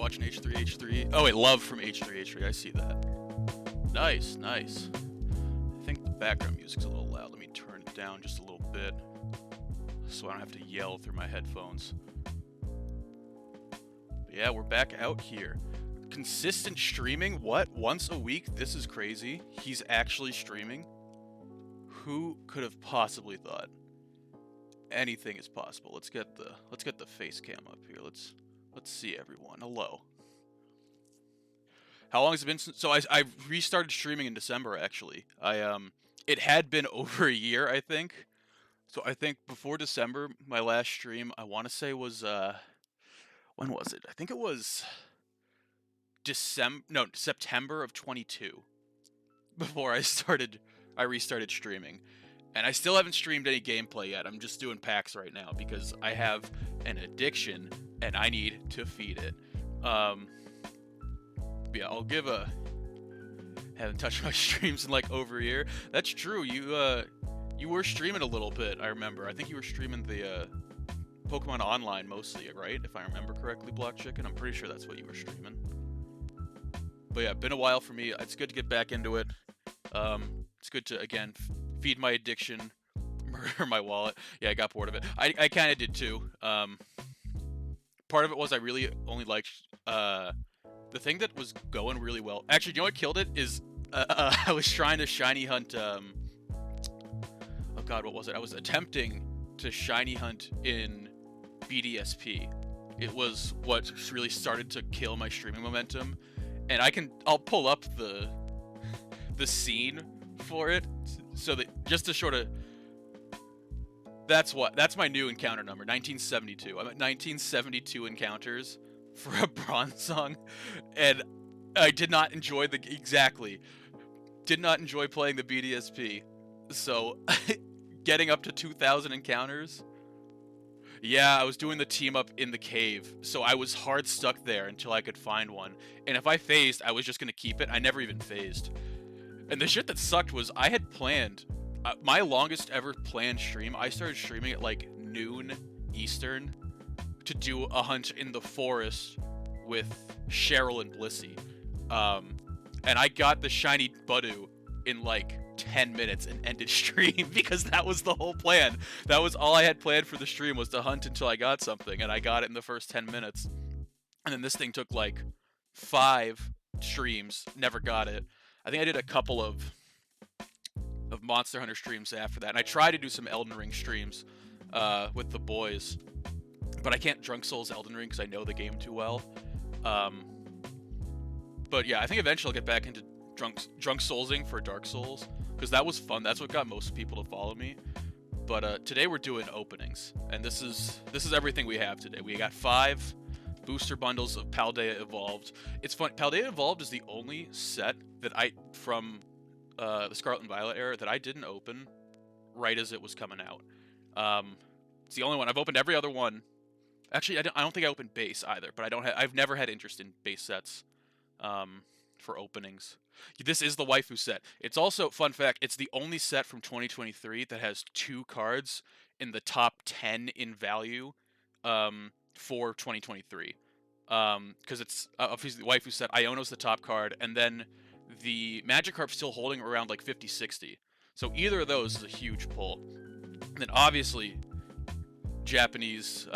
watching H3H3. Oh wait, love from H3H3. I see that. Nice, nice. I think the background music's a little loud. Let me turn it down just a little bit so I don't have to yell through my headphones. But yeah, we're back out here. Consistent streaming? What? Once a week? This is crazy. He's actually streaming? Who could have possibly thought? Anything is possible. Let's get the face cam up here. Let's see everyone. Hello. How long has it been since? So I restarted streaming in December actually. It had been over a year, I think. So I think before December, my last stream I want to say was when was it? I think it was September of 22 before I restarted streaming. And I still haven't streamed any gameplay yet. I'm just doing packs right now because I have an addiction and I need to feed it. Yeah, I'll give a haven't touched my streams in like over a year. That's true. You were streaming a little bit, I remember. I think you were streaming the Pokemon Online mostly, right? If I remember correctly, Block Chicken. I'm pretty sure that's what you were streaming. But yeah, been a while for me. It's good to get back into it. It's good to, again, feed my addiction, murder my wallet. Yeah, I got bored of it. I kind of did too. Part of it was I really only liked the thing that was going really well. Actually, you know what killed it is I was trying to shiny hunt. Oh God, what was it? I was attempting to shiny hunt in BDSP. It was what really started to kill my streaming momentum. And I'll pull up the scene for it, so that just to sort of, that's my new encounter number, 1972. I'm at 1972 encounters for a bronze song, and I did not enjoy did not enjoy playing the BDSP. So getting up to 2,000 encounters. Yeah, I was doing the team up in the cave, so I was hard stuck there until I could find one. And if I phased, I was just gonna keep it. I never even phased. And the shit that sucked was I had planned my longest ever planned stream. I started streaming at like noon Eastern to do a hunt in the forest with Cheryl and Blissey. And I got the shiny Budu in like 10 minutes and ended stream because that was the whole plan. That was all I had planned for the stream, was to hunt until I got something, and I got it in the first 10 minutes. And then this thing took like 5 streams, never got it. I think I did a couple of Monster Hunter streams after that, and I tried to do some Elden Ring streams with the boys, but I can't Drunk Souls Elden Ring because I know the game too well. But yeah, I think eventually I'll get back into Drunk Soulsing for Dark Souls, because that was fun. That's what got most people to follow me. But today we're doing openings, and this is everything we have today. We got 5 booster bundles of Paldea Evolved. It's fun. Paldea Evolved is the only set that from the Scarlet and Violet era that I didn't open right as it was coming out. It's the only one. I've opened every other one. Actually, I don't think I opened base either, but I've never had interest in base sets for openings. This is the waifu set. It's also, fun fact, it's the only set from 2023 that has 2 cards in the top 10 in value for 2023. Because it's obviously the waifu set. Iono's the top card, and then the Magikarp's still holding around like 50-60. So either of those is a huge pull. And then obviously Japanese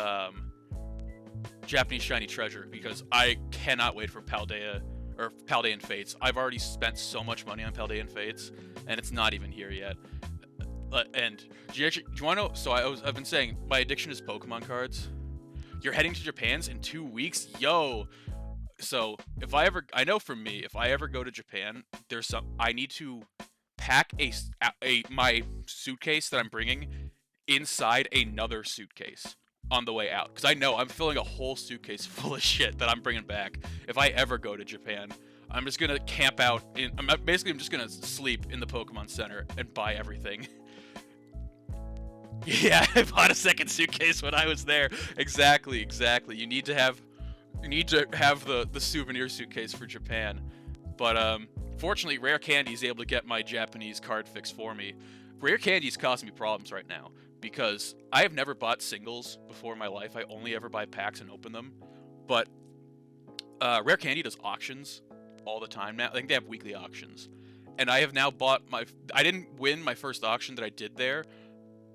shiny treasure, because I cannot wait for Paldea or Paldean Fates. I've already spent so much money on Paldean Fates, and it's not even here yet. And do you want to know? So I've been saying my addiction is Pokemon cards. You're heading to Japan's in 2 weeks, yo. So I know for me, if I ever go to Japan, I need to pack my suitcase that I'm bringing inside another suitcase on the way out, because I know I'm filling a whole suitcase full of shit that I'm bringing back. If I ever go to Japan, I'm just gonna camp out I'm just gonna sleep in the Pokemon Center and buy everything. Yeah, I bought a second suitcase when I was there. Exactly. You need to have the souvenir suitcase for Japan. But fortunately, Rare Candy is able to get my Japanese card fix for me. Rare Candy is causing me problems right now, because I have never bought singles before in my life. I only ever buy packs and open them. But Rare Candy does auctions all the time now. I think they have weekly auctions. And I have now bought my... I didn't win my first auction that I did there.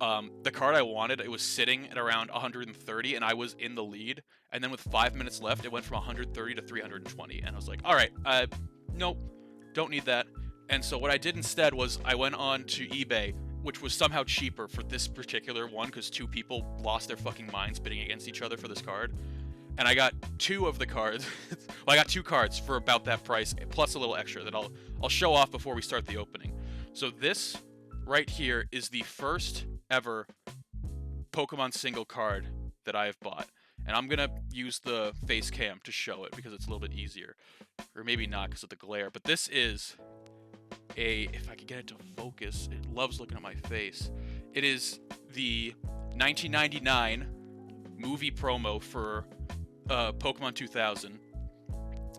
The card I wanted, it was sitting at around 130, and I was in the lead. And then with 5 minutes left, it went from 130 to 320. And I was like, all right, nope, don't need that. And so what I did instead was I went on to eBay, which was somehow cheaper for this particular one because 2 people lost their fucking minds bidding against each other for this card. And I got 2 of the cards. Well, I got 2 cards for about that price, plus a little extra that I'll show off before we start the opening. So this right here is the first ever Pokemon single card that I have bought. And I'm gonna use the face cam to show it because it's a little bit easier. Or maybe not because of the glare. But this is if I could get it to focus, it loves looking at my face. It is the 1999 movie promo for Pokemon 2000.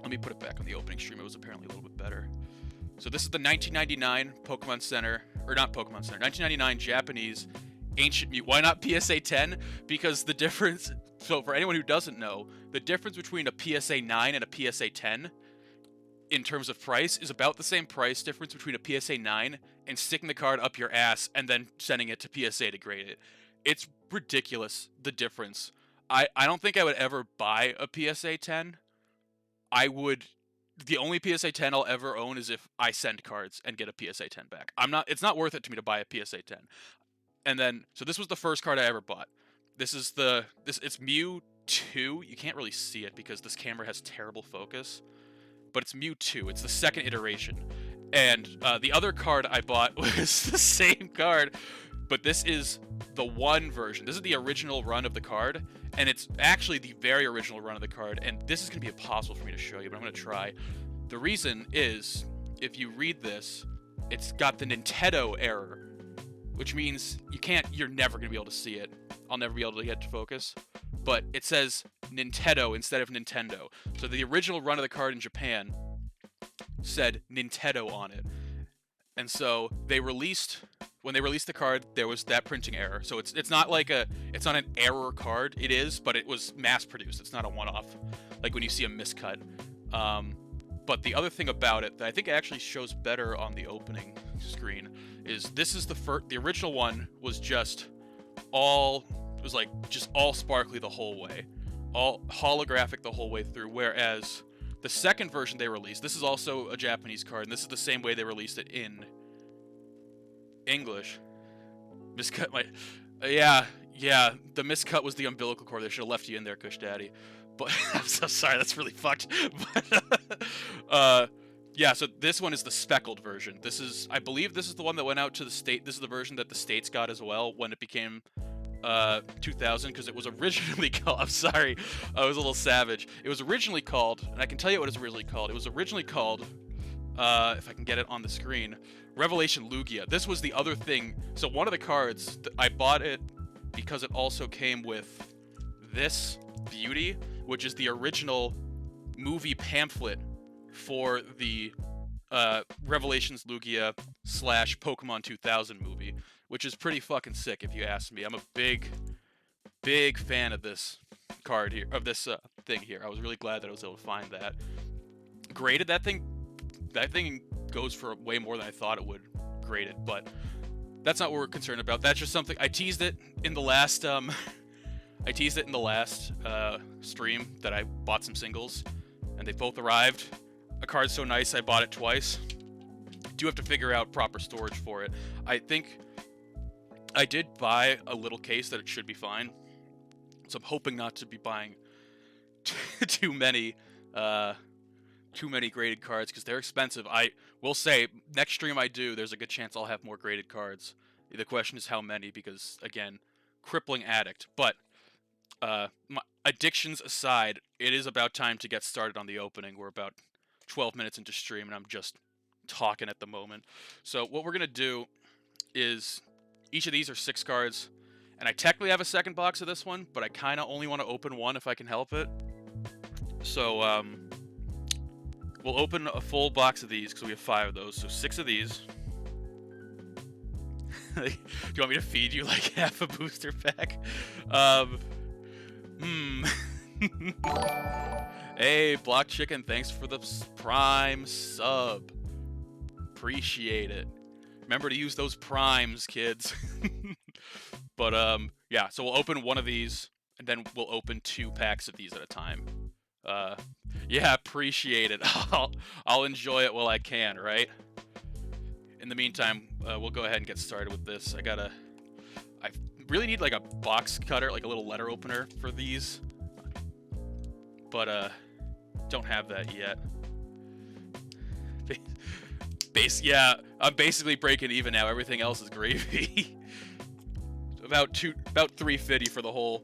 Let me put it back on the opening stream. It was apparently a little bit better. So this is the 1999 Pokemon Center, or not Pokemon Center, 1999 Japanese Ancient Mew. Why not PSA 10? Because the difference, so for anyone who doesn't know, the difference between a PSA 9 and a PSA 10 in terms of price is about the same price difference between a PSA 9 and sticking the card up your ass and then sending it to PSA to grade it. It's ridiculous, the difference. I don't think I would ever buy a PSA 10. The only PSA 10 I'll ever own is if I send cards and get a PSA 10 back. It's not worth it to me to buy a PSA 10. And then, so this was the first card I ever bought. It's Mew 2. You can't really see it because this camera has terrible focus. But it's Mew 2. It's the second iteration. And the other card I bought was the same card, but this is the 1 version. This is the original run of the card, and it's actually the very original run of the card, and this is going to be impossible for me to show you, but I'm going to try. The reason is, if you read this, it's got the Nintendo error, which means you're never going to be able to see it. I'll never be able to get to focus. But it says Nintendo instead of Nintendo. So the original run of the card in Japan said Nintendo on it. And so when they released the card, there was that printing error. So it's not an error card. It is, but it was mass produced. It's not a one-off, like when you see a miscut. But the other thing about it that I think actually shows better on the opening screen is this is the original one was just all sparkly the whole way, all holographic the whole way through. Whereas the second version they released, this is also a Japanese card, and this is the same way they released it in English. Miscut my... yeah, the miscut was the umbilical cord. They should have left you in there, Kush Daddy. But I'm so sorry, that's really fucked. But, yeah, so this one is the speckled version. I believe this is the one that went out to the state. This is the version that the States got as well when it became 2000, because it was originally called... I'm sorry, I was a little savage. It was originally called, and I can tell you what it was originally called. It was originally called, if I can get it on the screen, Revelation Lugia. This was the other thing. So one of the cards, I bought it because it also came with this beauty, which is the original movie pamphlet for the Revelations Lugia / Pokemon 2000 movie, which is pretty fucking sick if you ask me. I'm a big fan of this card here, of this thing here. I was really glad that I was able to find that. Graded, that thing goes for way more than I thought it would graded, but that's not what we're concerned about. That's just something I teased it in the last stream that I bought some singles, and they both arrived. A card's so nice I bought it twice. Do have to figure out proper storage for it. I think I did buy a little case that it should be fine, so I'm hoping not to be buying too many graded cards because they're expensive. I will say, next stream I do, there's a good chance I'll have more graded cards. The question is how many, because again, crippling addict. But my addictions aside, it is about time to get started on the opening. We're about 12 minutes into stream, and I'm just talking at the moment. So what we're gonna do is, each of these are 6 cards, and I technically have a second box of this one, but I kind of only want to open one if I can help it. So we'll open a full box of these because we have 5 of those, so 6 of these. Do you want me to feed you like half a booster pack? Hey, Block Chicken, thanks for the prime sub. Appreciate it. Remember to use those primes, kids. But yeah, so we'll open one of these, and then we'll open 2 packs of these at a time. Yeah, appreciate it. I'll enjoy it while I can, right? In the meantime, we'll go ahead and get started with this. I really need like a box cutter, like a little letter opener for these, but don't have that yet. Yeah, I'm basically breaking even now. Everything else is gravy. about 350 for the whole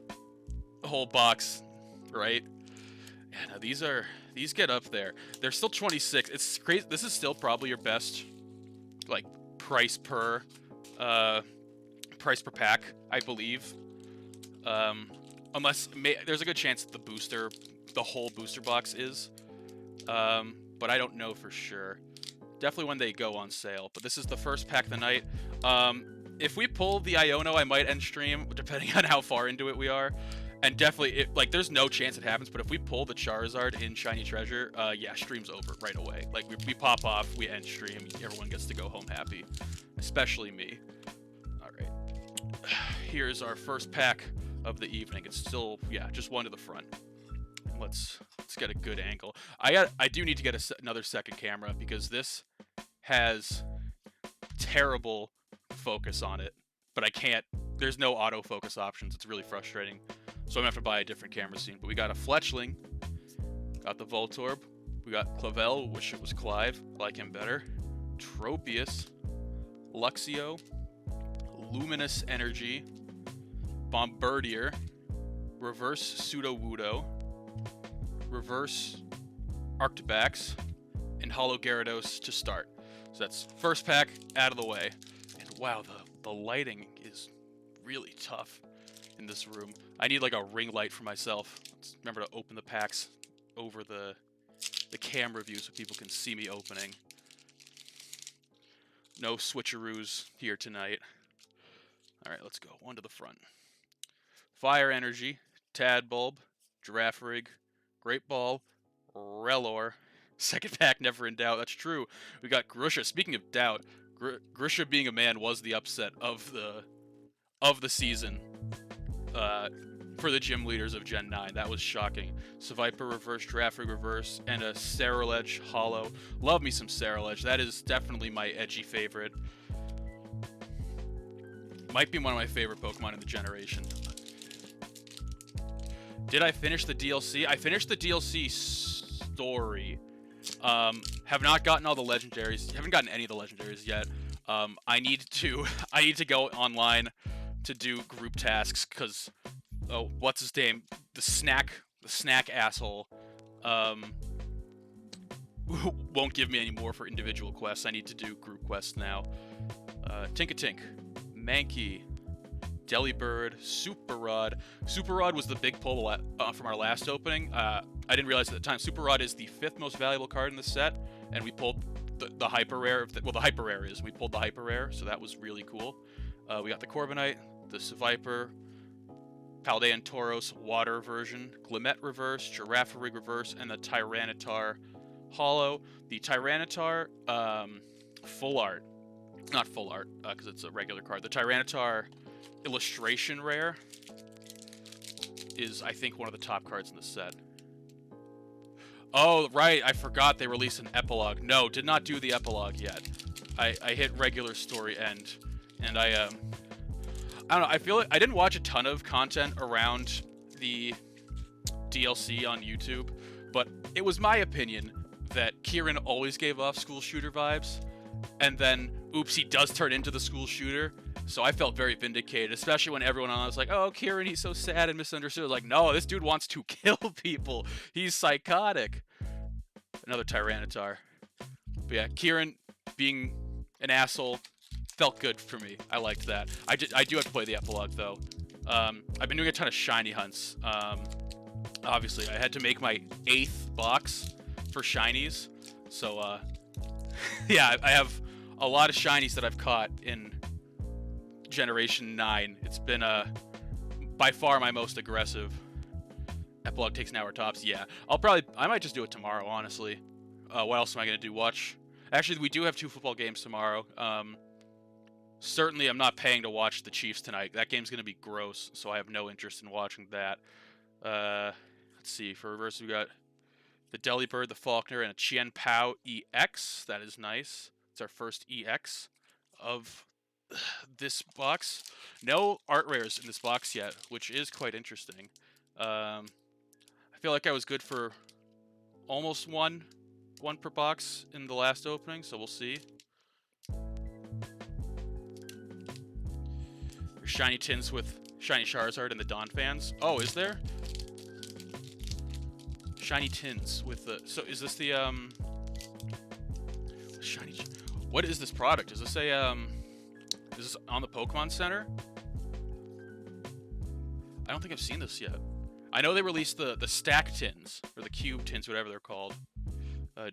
box, right? Yeah, no, these get up there. They're still 26. It's crazy. This is still probably your best like price per pack, I believe. Unless there's a good chance that the whole booster box is, but I don't know for sure. Definitely when they go on sale. But this is the first pack of the night. If we pull the Iono, I might end stream, depending on how far into it we are. And definitely, there's no chance it happens, but if we pull the Charizard in Shiny Treasure, yeah, stream's over right away. Like, we pop off, we end stream, everyone gets to go home happy. Especially me. Alright. Here's our first pack of the evening. It's still, yeah, just one to the front. Let's get a good angle. I do need to get another second camera, because this has terrible focus on it, but I can't. There's no autofocus options. It's really frustrating. So I'm gonna have to buy a different camera soon. But we got a Fletchling, got the Voltorb, we got Clavel, wish it was Clive, I like him better. Tropius, Luxio, Luminous Energy, Bombardier, Reverse Sudowoodo, Reverse Arctibax, and Holo Gyarados to start. So that's first pack out of the way. And wow, the lighting is really tough in this room. I need like a ring light for myself. Let's remember to open the packs over the camera view so people can see me opening. No switcheroos here tonight. Alright, let's go. One to the front. Fire Energy, Tadbulb, Girafarig, Great Ball, Relor. Second pack, never in doubt. That's true. We got Grusha. Speaking of doubt, Grusha being a man was the upset of the season for the gym leaders of Gen 9. That was shocking. Seviper reverse, Girafarig reverse, and a Ceruledge holo. Love me some Ceruledge. That is definitely my edgy favorite. Might be one of my favorite Pokemon in the generation. Did I finish the DLC? I finished the DLC story. Have not gotten all the legendaries. Haven't gotten any of the legendaries yet. I need to go online to do group tasks because what's his name? The snack asshole won't give me any more for individual quests. I need to do group quests now. Tinkatink, Mankey, Delibird, Super Rod. Super Rod was the big pull from our last opening. I didn't realize at the time Super Rod is the 5th most valuable card in the set, and we pulled the hyper rare. Well, the hyper rare is we pulled the hyper rare, so that was really cool. We got the Corviknight, the Seviper, Paldea and Tauros water version, Glimmet reverse, Girafarig reverse, and the Tyranitar holo. The Tyranitar full art, not full art because it's a regular card. The Tyranitar illustration rare is, I think, one of the top cards in the set. Oh, right, I forgot they released an epilogue. No, did not do the epilogue yet. I hit regular story end, and I don't know, I feel like I didn't watch a ton of content around the DLC on YouTube, but it was my opinion that Kieran always gave off school shooter vibes, and then, oops, he does turn into the school shooter. So I felt very vindicated, especially when everyone on was like, oh, Kieran, he's so sad and misunderstood. I was like, no, this dude wants to kill people. He's psychotic. Another Tyranitar. But yeah, Kieran being an asshole felt good for me. I liked that. I do have to play the epilogue, though. I've been doing a ton of shiny hunts. Obviously, I had to make my 8th box for shinies. So, yeah, I have a lot of shinies that I've caught in Generation 9. It's been by far my most aggressive. Epilogue takes an hour tops. Yeah, I might just do it tomorrow, honestly. What else am I gonna do? Watch. Actually, we do have 2 football games tomorrow. Certainly, I'm not paying to watch the Chiefs tonight. That game's gonna be gross, so I have no interest in watching that. Let's see. For reverse, we got the Delibird, the Faulkner, and a Chien Pao EX. That is nice. It's our first EX of this box. No art rares in this box yet, which is quite interesting. I feel like I was good for almost one per box in the last opening, so we'll see. There's shiny tins with shiny Charizard and the Dawn fans. Oh, is there? Shiny tins with the... So is this the shiny... What is this product? Is this a is this on the Pokemon Center? I don't think I've seen this yet. I know they released the stack tins, or the cube tins, whatever they're called.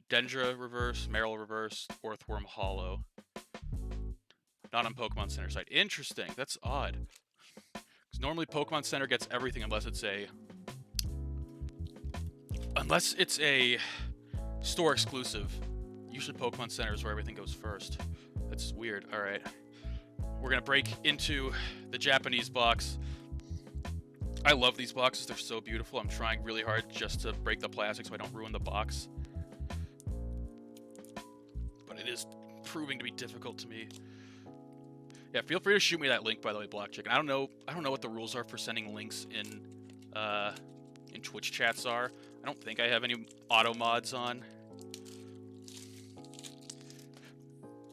Dendra reverse, Marill reverse, Orthworm hollow. Not on Pokemon Center site. Interesting. That's odd. Because normally Pokemon Center gets everything unless it's a store exclusive. Usually Pokemon Center is where everything goes first. That's weird. All right. We're going to break into the Japanese box. I love these boxes. They're so beautiful. I'm trying really hard just to break the plastic so I don't ruin the box. But it is proving to be difficult to me. Yeah, feel free to shoot me that link, by the way, Block Chicken. I don't know what the rules are for sending links in Twitch chats are. I don't think I have any auto mods on.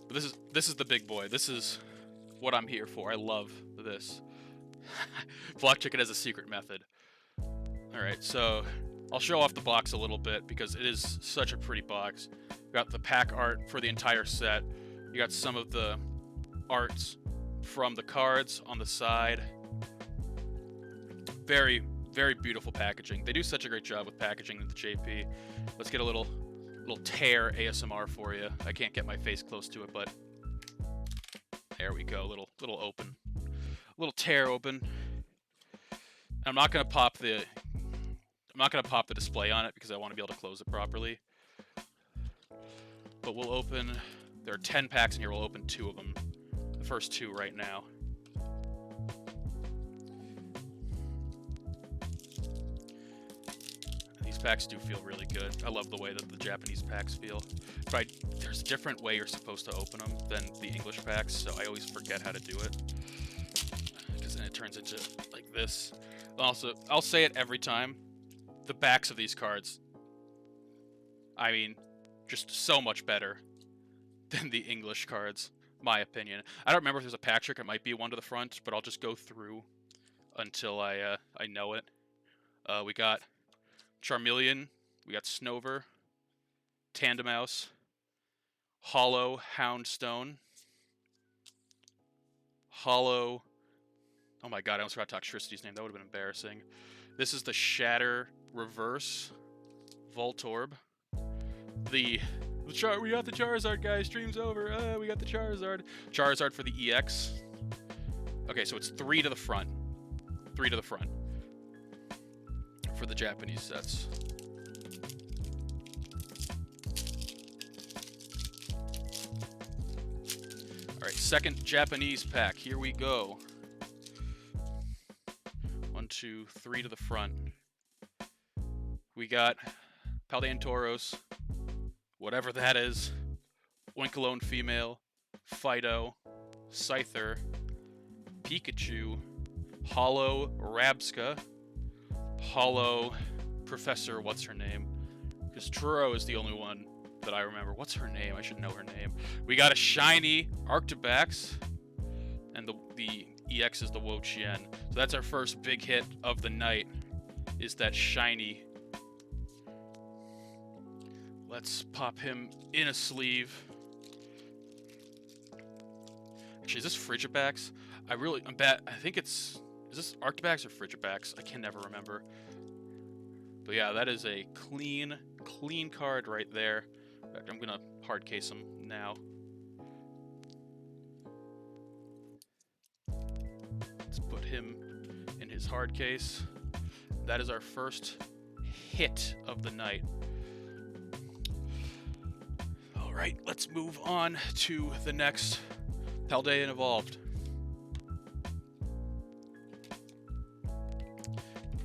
But this is the big boy. This is what I'm here for. I love this. Block Chicken has a secret method. Alright, so I'll show off the box a little bit because it is such a pretty box. You got the pack art for the entire set. You got some of the arts from the cards on the side. Very, very beautiful packaging. They do such a great job with packaging in the JP. Let's get a little tear ASMR for you. I can't get my face close to it, but there we go. Little open. Little tear open. I'm not gonna pop the display on it because I want to be able to close it properly. But we'll open. There are 10 packs in here. We'll open 2 of them. The first 2 right now. These packs do feel really good. I love the way that the Japanese packs feel. But there's a different way you're supposed to open them than the English packs, so I always forget how to do it. Because then it turns into like this. Also, I'll say it every time. The backs of these cards, I mean, just so much better than the English cards, my opinion. I don't remember if there's a pack trick. It might be one to the front, but I'll just go through until I know it. We got Charmeleon, we got Snover, Tandemaus, Hollow Houndstone, Hollow... Oh my god, I almost forgot Toxtricity's name. That would have been embarrassing. This is the Shatter Reverse Voltorb. We got the Charizard, guys. Stream's over. We got the Charizard. Charizard for the EX. Okay, so it's 3 to the front. 3 to the front. For the Japanese sets. Alright, second Japanese pack. Here we go. 1, 2, 3 to the front. We got Paldea Tauros, whatever that is, Oinkologne Female, Fido, Scyther, Pikachu, Hollow Rabska, Hollow Professor, what's her name? Because Truro is the only one that I remember. What's her name? I should know her name. We got a shiny Arctibax, and the EX is the Wo-Chien. So that's our first big hit of the night, is that shiny. Let's pop him in a sleeve. Actually, is this Frigibax? I'm bad. I think is this Arctibax or Frigibax? I can never remember. But yeah, that is a clean card right there. In fact, I'm gonna hard case him now. Let's put him in his hard case. That is our first hit of the night. Alright, let's move on to the next Paldea Evolved.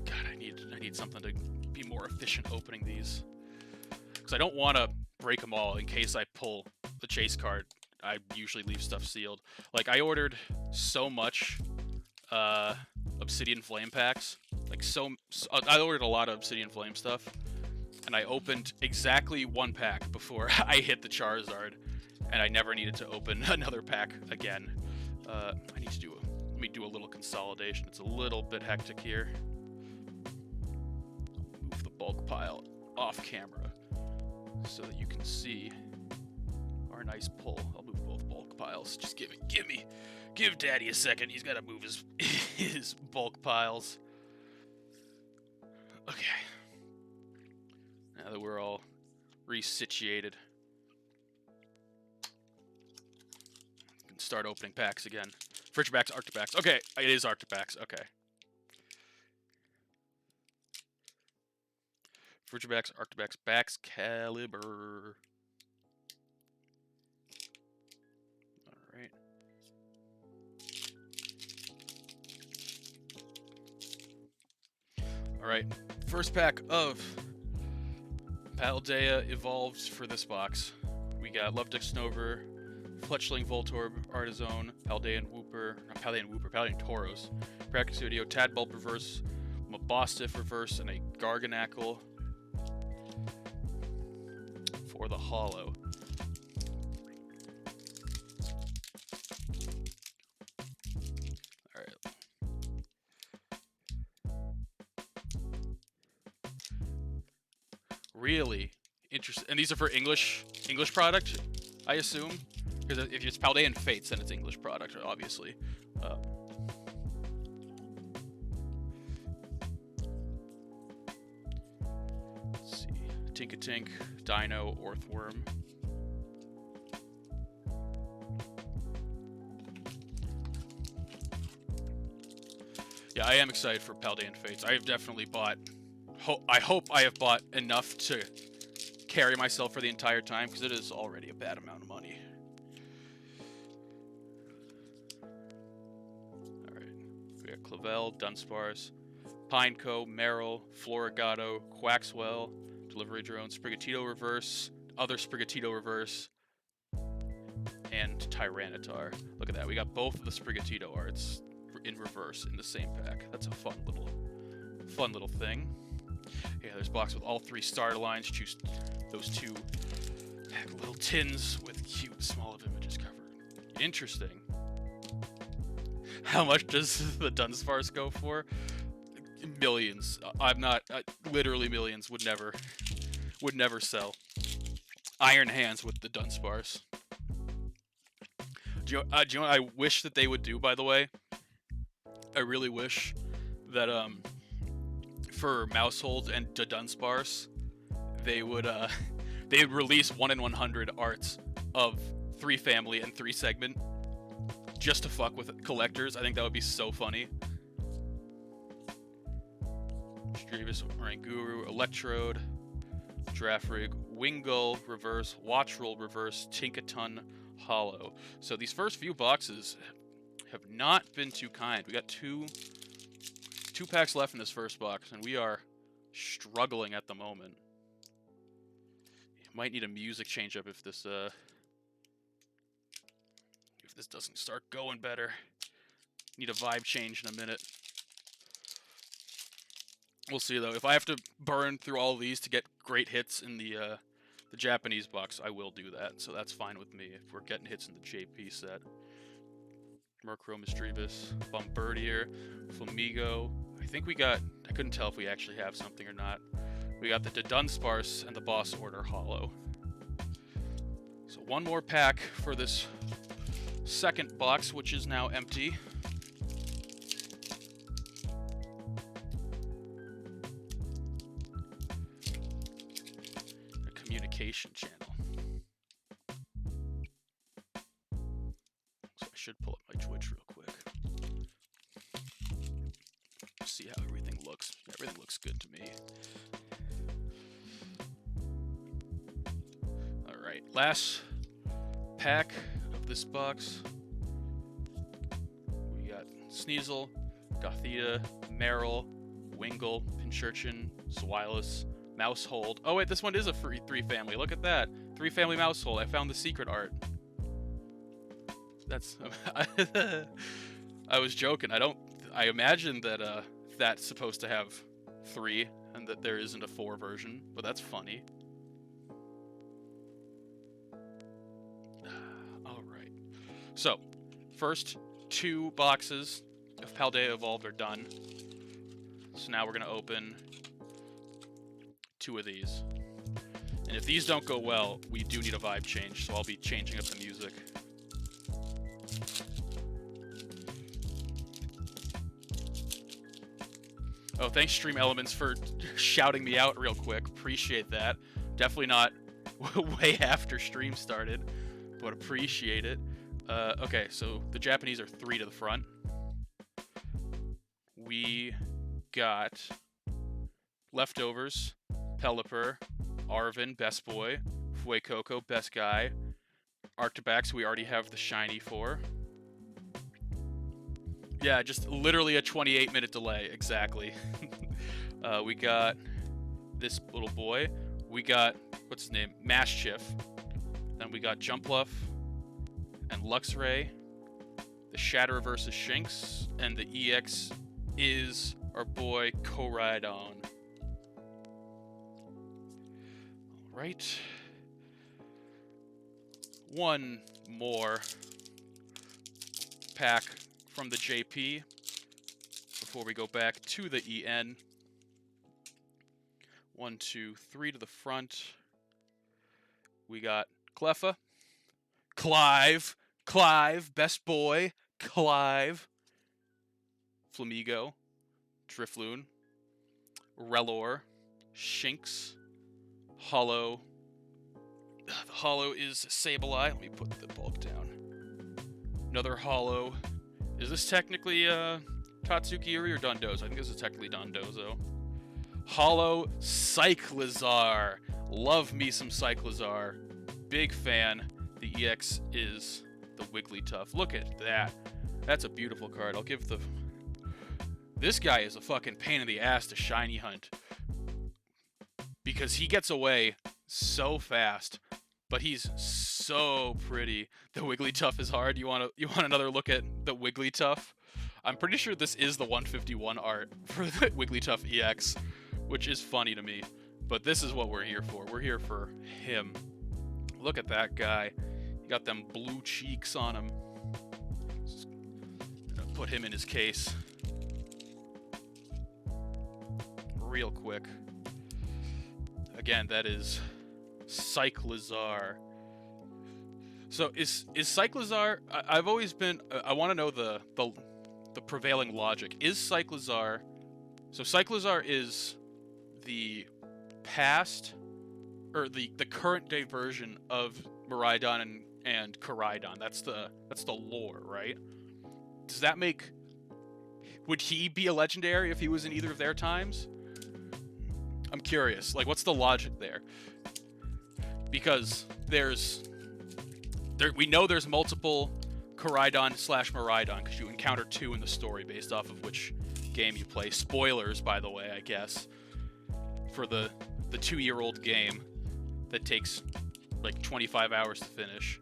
God, I need something to be more efficient opening these. Because I don't want to break them all in case I pull the chase card. I usually leave stuff sealed. Like, I ordered so much Obsidian Flame packs. Like, I ordered a lot of Obsidian Flame stuff. And I opened exactly one pack before I hit the Charizard. And I never needed to open another pack again. I need to let me do a little consolidation. It's a little bit hectic here. Move the bulk pile off camera so that you can see our nice pull. I'll move both bulk piles. Just give Daddy a second. He's got to move his bulk piles. Okay. Now that we're all resituated, we can start opening packs again. Frigibax, Arctibax. Okay, it is Arctibax. Okay. Frigibax, Arctibax, Baxcalibur. Alright. Alright. First pack of Paldea Evolved for this box. We got Luvdix Snover, Fletchling Voltorb, Artizone, Paldean Tauros, Practice Studio, Tadbulb Reverse, Mabostiff Reverse, and a Garganackle for the Hollow. Alright. Really interesting. And these are for English product, I assume? Because if it's Paldean Fates, then it's English product, obviously. Let's see. Tinkatink, Dino, Orthworm. Yeah, I am excited for Paldean Fates. I have definitely bought... I hope I have bought enough to carry myself for the entire time, because it is already a bad amount of money. Alright. We got Clavel, Dunsparce, Pineco, Merrill, Florigato, Quaxwell, Delivery Drone, Sprigatito Reverse, other Sprigatito Reverse, and Tyranitar. Look at that. We got both of the Sprigatito arts in reverse in the same pack. That's a fun little thing. Yeah, there's a box with all three starter lines. Choose those two little tins with cute small of images covered. Interesting. How much does the Dunsparce go for? Millions. Literally millions. Would never sell. Iron hands with the Dunsparce. Do you know what I wish that they would do, by the way? I really wish that, for Mousehold and Dunsparce, they would release 1 in 100 arts of 3 family and 3 segment just to fuck with collectors. I think that would be so funny. Stravis, Oranguru, Electrode, Girafarig, Wingull, Reverse, Watchroll, Reverse, Tinkaton, Hollow. So these first few boxes have not been too kind. We got two packs left in this first box, and we are struggling at the moment. Might need a music change up if this doesn't start going better. Need a vibe change in a minute. We'll see though. If I have to burn through all of these to get great hits in the Japanese box, I will do that. So that's fine with me if we're getting hits in the JP set. Murkrow, Misdreavus, Bombardier, Flamigo. I think we got... I couldn't tell if we actually have something or not. We got the Dunsparce and the Boss Order Hollow. So one more pack for this second box, which is now empty. A communication channel. So I should pull up my Twitch real quick. See how everything looks good to me. All right, last pack of this box. We got Sneasel, Gothita, Meryl, Wingull, Pincurchin, Swilus, Mousehold. Oh wait, this one is a free 3-family. Look at that. 3-family Mousehold. I found the secret art. That's... I was joking. I imagine that that's supposed to have 3 and that there isn't a 4 version, but that's funny. Alright. So, first 2 boxes of Paldea Evolved are done. So now we're going to open 2 of these. And if these don't go well, we do need a vibe change, so I'll be changing up the music. Oh, thanks Stream Elements for shouting me out real quick. Appreciate that. Definitely not way after stream started, but appreciate it. Okay, so the Japanese are 3 to the front. We got Leftovers, Pelipper, Arvin, Best Boy, Fuecoco, Best Guy, Arctibax, we already have the shiny for. Yeah, just literally a 28-minute delay, exactly. We got this little boy. We got, what's his name? Mashchiff. Then we got Jumpluff and Luxray. The Shatterer versus Shinx. And the EX is our boy Koraidon. Alright. One more pack from the JP before we go back to the EN. 1, 2, 3 to the front. We got Cleffa, Clive, Best Boy, Clive, Flamigo, Drifloon, Relor, Shinx, Hollow. The Hollow is Sableye. Let me put the bulk down. Another Hollow. Is this technically Tatsukiri or Dondozo? I think this is technically Dondozo. Hollow Cyclizar. Love me some Cyclizar. Big fan. The EX is the Wigglytuff. Look at that. That's a beautiful card. I'll give the... This guy is a fucking pain in the ass to shiny hunt. Because he gets away so fast. But he's so pretty. The Wigglytuff is hard. You want another look at the Wigglytuff? I'm pretty sure this is the 151 art for the Wigglytuff EX, which is funny to me. But this is what we're here for. We're here for him. Look at that guy. He got them blue cheeks on him. Just gonna put him in his case. Real quick. Again, that is Cyclizar. So is Cyclizar? I've always been. I want to know the prevailing logic. Is Cyclizar? So Cyclizar is the past or the current day version of Miraidon and Koraidon. That's the lore, right? Does that make? Would he be a legendary if he was in either of their times? I'm curious. Like, what's the logic there? Because we know there's multiple Koraidon/Miraidon because you encounter 2 in the story based off of which game you play. Spoilers, by the way, I guess, for the 2-year-old game that takes like 25 hours to finish.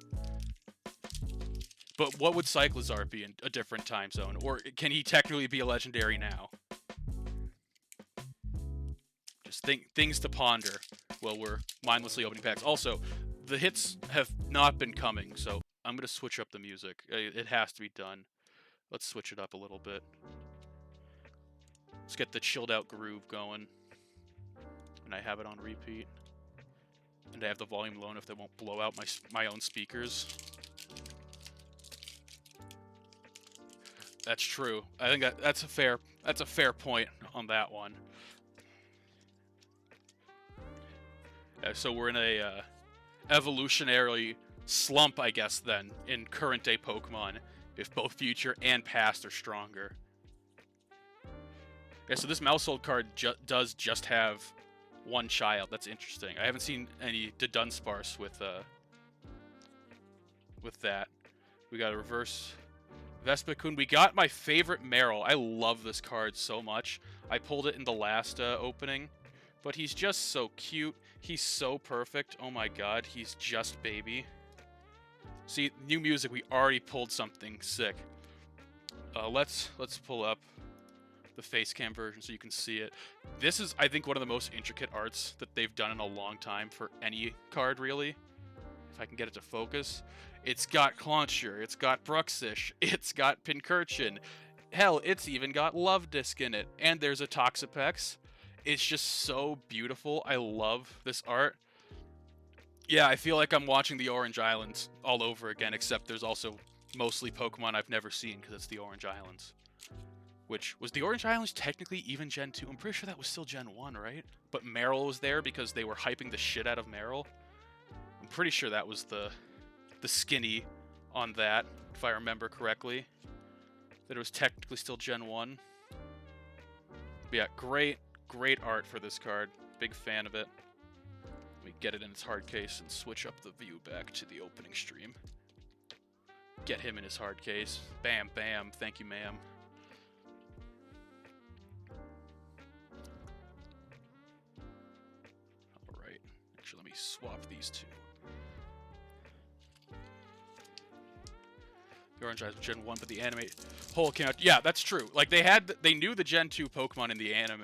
But what would Cyclizar be in a different time zone? Or can he technically be a legendary now? Just things to ponder while we're mindlessly opening packs. Also, the hits have not been coming, so I'm going to switch up the music. It has to be done. Let's switch it up a little bit. Let's get the chilled out groove going. And I have it on repeat. And I have the volume low enough that won't blow out my own speakers. That's true. I think that's a fair point on that one. So we're in a evolutionary slump, I guess, then, in current day Pokemon, if both future and past are stronger. Yeah, so this Mousehold card does just have one child. That's interesting. I haven't seen any Dunsparce with that. We got a reverse Vespiquen. We got my favorite Meryl. I love this card so much. I pulled it in the last opening, but he's just so cute. He's so perfect. Oh my god, he's just baby. See, new music. We already pulled something sick. Let's pull up the face cam version so you can see it. This is, I think, one of the most intricate arts that they've done in a long time for any card, really. If I can get it to focus. It's got Clauncher, it's got Bruxish, it's got Pincurchin. Hell, it's even got Love Disc in it. And there's a Toxapex. It's just so beautiful. I love this art. Yeah, I feel like I'm watching the Orange Islands all over again, except there's also mostly Pokemon I've never seen because it's the Orange Islands. Which, was the Orange Islands technically even Gen 2? I'm pretty sure that was still Gen 1, right? But Meryl was there because they were hyping the shit out of Meryl. I'm pretty sure that was the skinny on that, if I remember correctly. That it was technically still Gen 1. But yeah, great art for this card. Big fan of it. Let me get it in its hard case and switch up the view back to the opening stream. Get him in his hard case. Bam, bam. Thank you, ma'am. Alright. Actually, let me swap these two. The Orange Eyes was Gen 1, but the anime whole came out. Yeah, that's true. Like, they knew the Gen 2 Pokemon in the anime.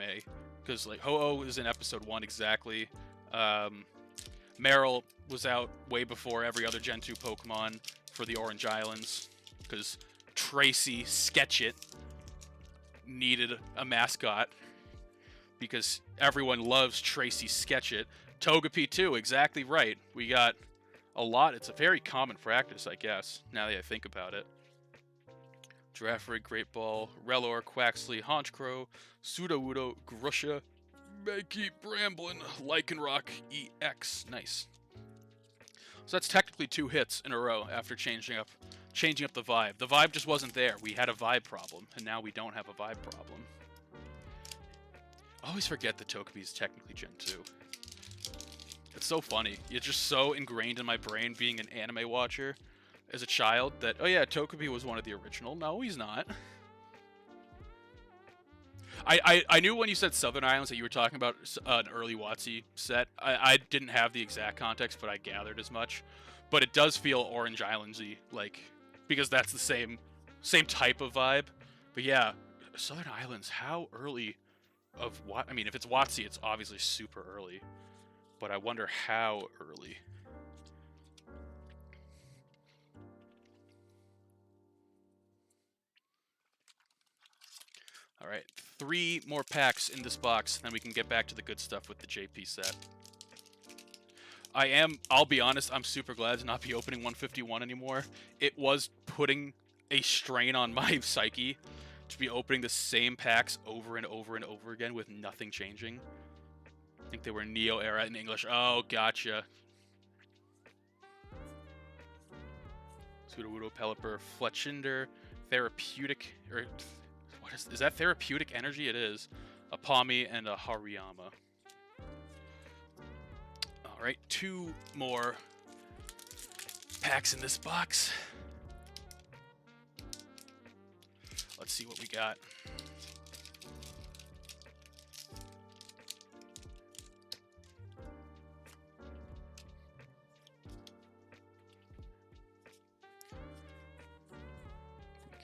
Because, like, Ho-Oh was in Episode 1 exactly. Meryl was out way before every other Gen 2 Pokemon for the Orange Islands. Because Tracy Sketchit needed a mascot. Because everyone loves Tracy Sketchit. Togepi, too, exactly right. We got a lot. It's a very common practice, I guess, now that I think about it. Girafarig, Great Ball, Rellor, Quaxley, Honchkrow, Sudowoodo, Grusha, Mankey, Bramblin, Lycanroc, EX. Nice. So that's technically 2 hits in a row after changing up the vibe. The vibe just wasn't there. We had a vibe problem, and now we don't have a vibe problem. I always forget that Togepi is technically Gen 2. It's so funny. It's just so ingrained in my brain being an anime watcher as a child that, oh yeah, Togepi was one of the original. No, he's not. I knew when you said Southern Islands that you were talking about an early WotC set. I didn't have the exact context, but I gathered as much. But it does feel Orange Islandsy, like, because that's the same type of vibe. But yeah, Southern Islands, how early of what? I mean, if it's WotC, it's obviously super early. But I wonder how early. Alright, 3 more packs in this box, then we can get back to the good stuff with the JP set. I'll be honest, I'm super glad to not be opening 151 anymore. It was putting a strain on my psyche to be opening the same packs over and over and over again with nothing changing. I think they were Neo era in English. Oh, gotcha. Sudowoodo, Pelipper, Fletchinder, Therapeutic, or what is that Therapeutic Energy? It is. A Pawmi and a Hariyama. Alright, 2 more packs in this box. Let's see what we got.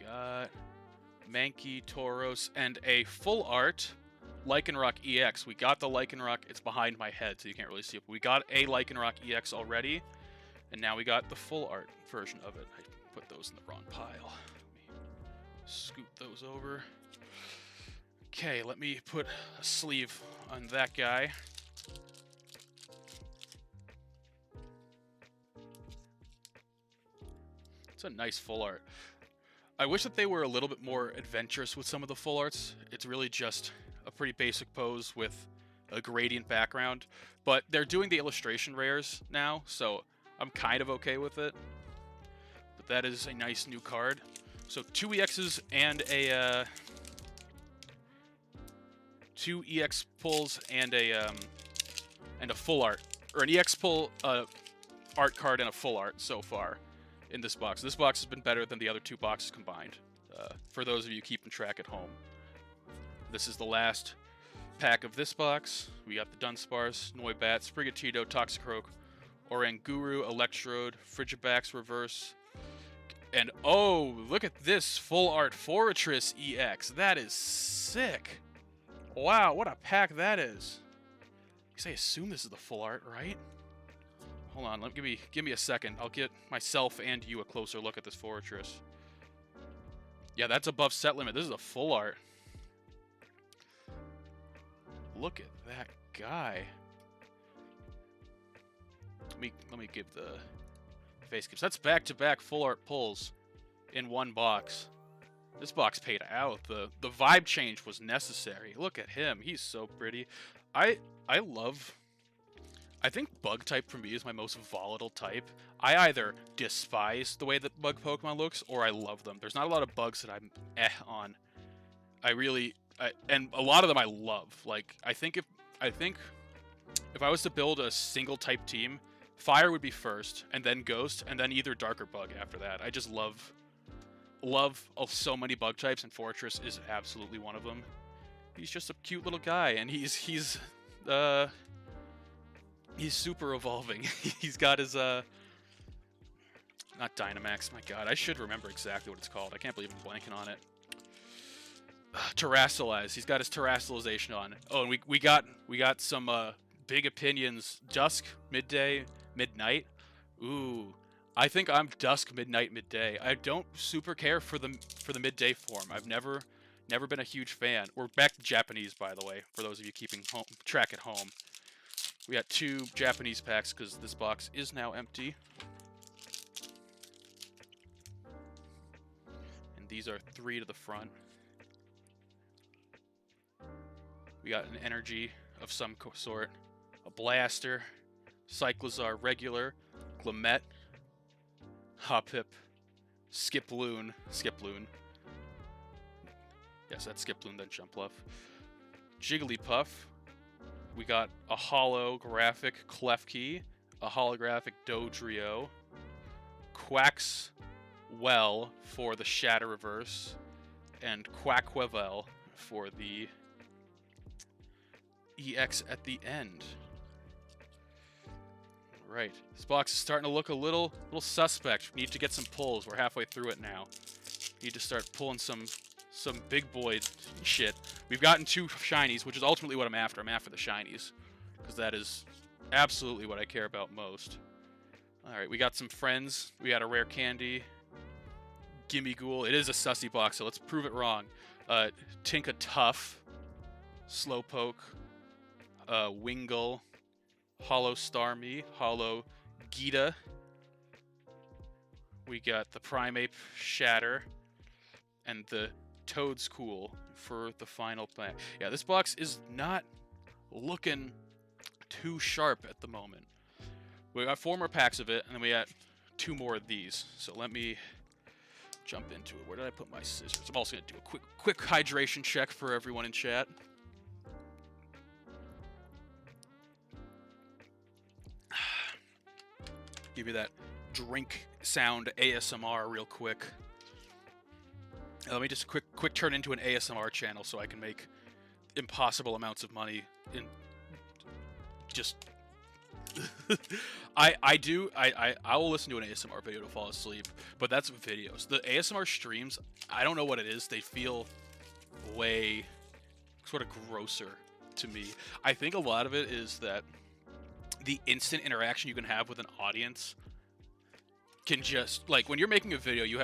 Got Mankey, Tauros, and a full art Lycanroc EX. We got the Lycanroc. It's behind my head, so you can't really see it. But we got a Lycanroc EX already, and now we got the full art version of it. I put those in the wrong pile. Let me scoot those over. Okay, let me put a sleeve on that guy. It's a nice full art. I wish that they were a little bit more adventurous with some of the full arts. It's really just a pretty basic pose with a gradient background. But they're doing the illustration rares now, so I'm kind of okay with it. But that is a nice new card. So 2 EXs and a 2 EX pulls and a full art, or an EX pull, art card and a full art so far in this box. This box has been better than the other 2 boxes combined. For those of you keeping track at home, this is the last pack of this box. We got the Dunsparce, Noibat, Sprigatito, Toxicroak, Oranguru, Electrode, Frigibax Reverse, and oh, look at this full art Forretress EX. That is sick. Wow, what a pack that is. Because I assume this is the full art, right? Hold on, give me a second. I'll get myself and you a closer look at this Forretress. Yeah, that's above set limit. This is a full art. Look at that guy. Let me give the face gives. That's back-to-back full art pulls in one box. This box paid out. The vibe change was necessary. Look at him. He's so pretty. I think bug type for me is my most volatile type. I either despise the way that bug Pokemon looks, or I love them. There's not a lot of bugs that I'm on. And a lot of them I love. Like, I think if I was to build a single type team, Fire would be first, and then Ghost, and then either Dark or Bug after that. I just love so many bug types, and Forretress is absolutely one of them. He's just a cute little guy, and he's super evolving. He's got his not Dynamax. My God, I should remember exactly what it's called. I can't believe I'm blanking on it. Terrasilize. He's got his Terrasalization on. Oh, and we got some big opinions. Dusk, midday, midnight. Ooh, I think I'm dusk, midnight, midday. I don't super care for the midday form. I've never been a huge fan. We're back to Japanese, by the way, for those of you keeping track at home. We got 2 Japanese packs because this box is now empty. And these are 3 to the front. We got an energy of some sort, a Blaster, Cyclizar regular, Glamet, Hoppip, Skiploon. Yes, that's Skiploon, then Jumpluff. Jigglypuff. We got a holographic Klefki, a holographic Dodrio, Quaxwell for the Shatter Reverse, and Quackwevel for the EX at the end. Right, this box is starting to look a little suspect. We need to get some pulls. We're halfway through it now. Need to start pulling some big boy shit. We've gotten 2 shinies, which is ultimately what I'm after. I'm after the shinies, because that is absolutely what I care about most. All right, we got some friends. We got a rare candy. Gimme Ghoul. It is a sussy box, so let's prove it wrong. Tinka Tuff, Slowpoke, Wingull, Hollow Starmie, Hollow Gita. We got the Primeape Shatter, and the Toadscool for the final pack. Yeah, this box is not looking too sharp at the moment. We got 4 more packs of it, and then we got 2 more of these. So let me jump into it. Where did I put my scissors? I'm also going to do a quick hydration check for everyone in chat. Give you that drink sound ASMR real quick. Let me just quick turn into an ASMR channel so I can make impossible amounts of money in just I will listen to an ASMR video to fall asleep, but that's videos. The ASMR streams, I don't know what it is. They feel way sort of grosser to me. I think a lot of it is that the instant interaction you can have with an audience can just, like, when you're making a video, you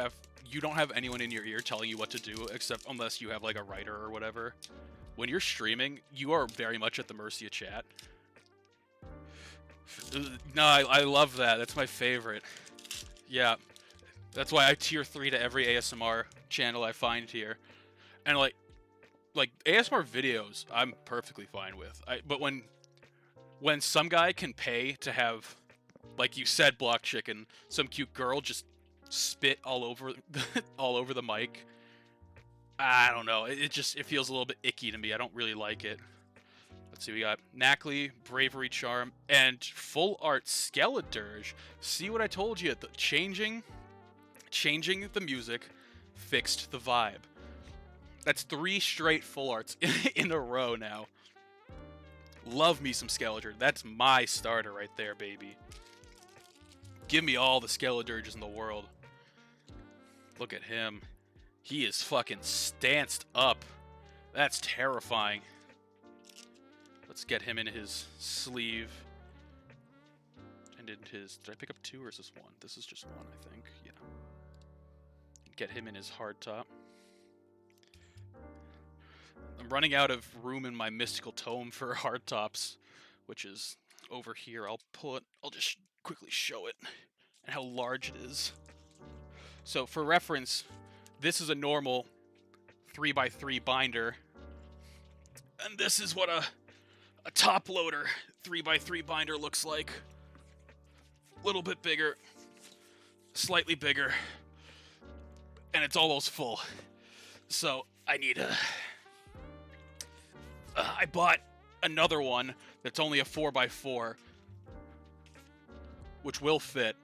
don't have anyone in your ear telling you what to do, except unless you have like a writer or whatever. When you're streaming, you are very much at the mercy of chat. No, I love that. That's my favorite. Yeah, that's why I tier 3 to every ASMR channel I find here. And like ASMR videos, I'm perfectly fine with. But when some guy can pay to have, like you said, Block Chicken, some cute girl just spit all over the mic, I don't know. It feels a little bit icky to me. I don't really like it. Let's see. We got Knackley, Bravery Charm, and Full Art Skeledirge. See what I told you? Changing the music fixed the vibe. That's 3 straight full arts in a row now. Love me some Skeledirge. That's my starter right there, baby. Give me all the Skeledirges in the world. Look at him. He is fucking stanced up. That's terrifying. Let's get him in his sleeve. And in his... Did I pick up 2 or is this 1? This is just 1, I think. Yeah. Get him in his hardtop. I'm running out of room in my mystical tome for hardtops, which is over here. I'll pull it. I'll just quickly show it and how large it is. So for reference, this is a normal 3x3 binder, and this is what a top loader 3x3 binder looks like. A little bit bigger, slightly bigger, and it's almost full. So I need a... I bought another one that's only a 4x4, which will fit